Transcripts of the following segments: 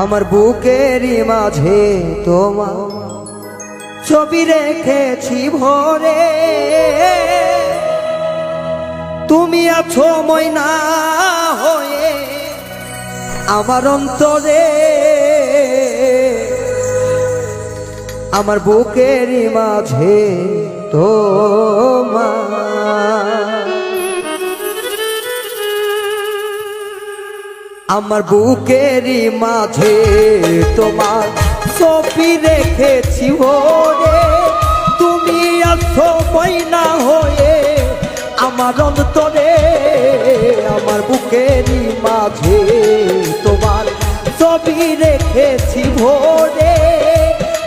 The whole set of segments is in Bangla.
আমার বুকেরই মাঝে তোমার ছবি রেখেছি ভরে, তুমি আছো ময়না হয়ে আমার অন্তরে। আমার বুকেরই মাঝে তোমার, আমার বুকেরই মাঝে তোমার ছবি রেখেছি ভরে, তুমি আছো ময়না হয়ে আমার অন্তরে। আমার বুকেরই মাঝে তোমার ছবি রেখেছি ভরে,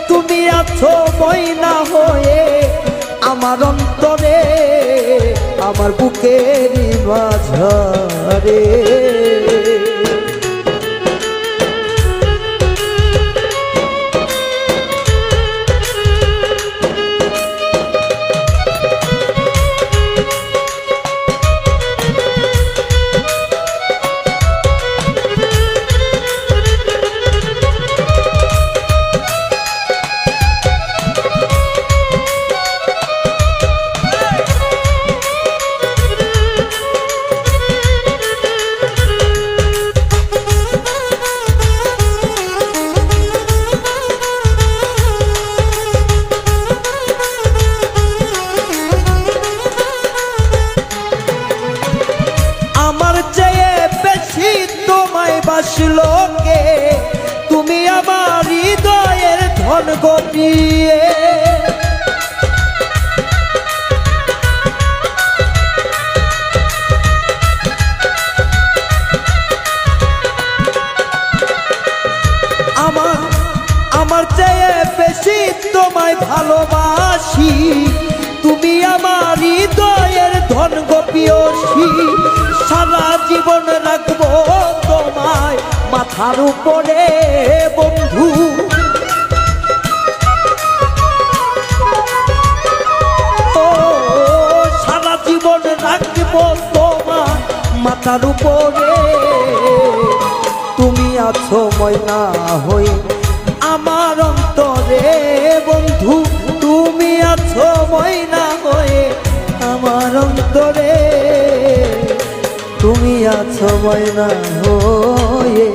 তুমি আছো ময়না হয়ে আমার অন্তরে। আমার বুকেরই মাঝে বাসলো কে, তুমি আমার হৃদয়ের ধন গপিয়ে। আমার চেয়ে বেশি তোমায় ভালোবাসি, তুমি আমার হৃদয়ের ধন গোপিয়সী। সারা জীবন রাখবো তোমায় মাথার উপরে বন্ধু, ও সারা জীবন রাখবো তোমায় মাথার উপরে। তুমি আছো ময়না হয়ে আমার অন্তরে বন্ধু, তুমি আছো ময়না হয়ে আমার অন্তরে। তুমি আছো ময়না হয়ে।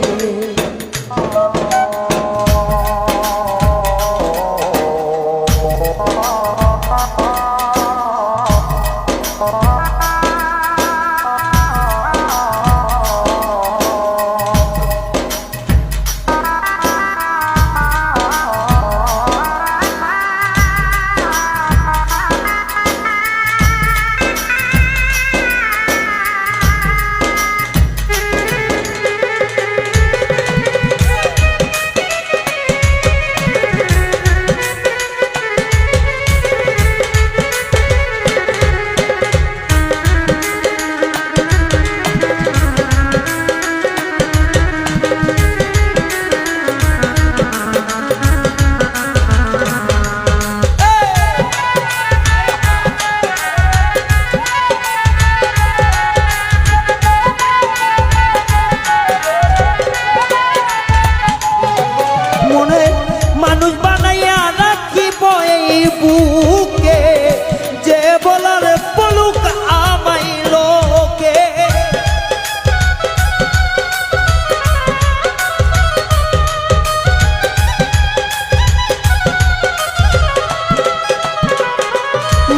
বুকে যে বলার পলুক আমাই লোকে,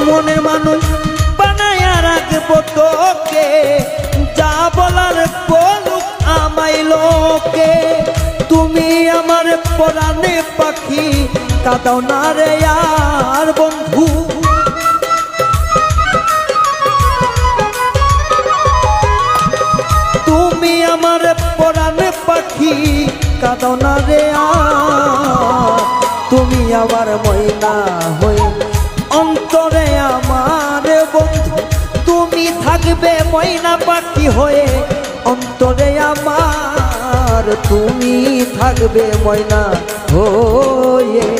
মনের মানুষ বানায়া রাখবো তোকে, যা বলার পলুক আমাই লোকে। তুমি আমার পরাণে পাখি, কাঁদাও না রে আর বন্ধু, তুমি আমার পরাণ পাখি, কাঁদাও না রে আর। তুমি আবার ময়না হয়ে অন্তরে আমার বন্ধু, তুমি থাকবে ময়না পাখি হয়ে অন্তরে আমার। তুমি থাকবে ময়না হয়ে।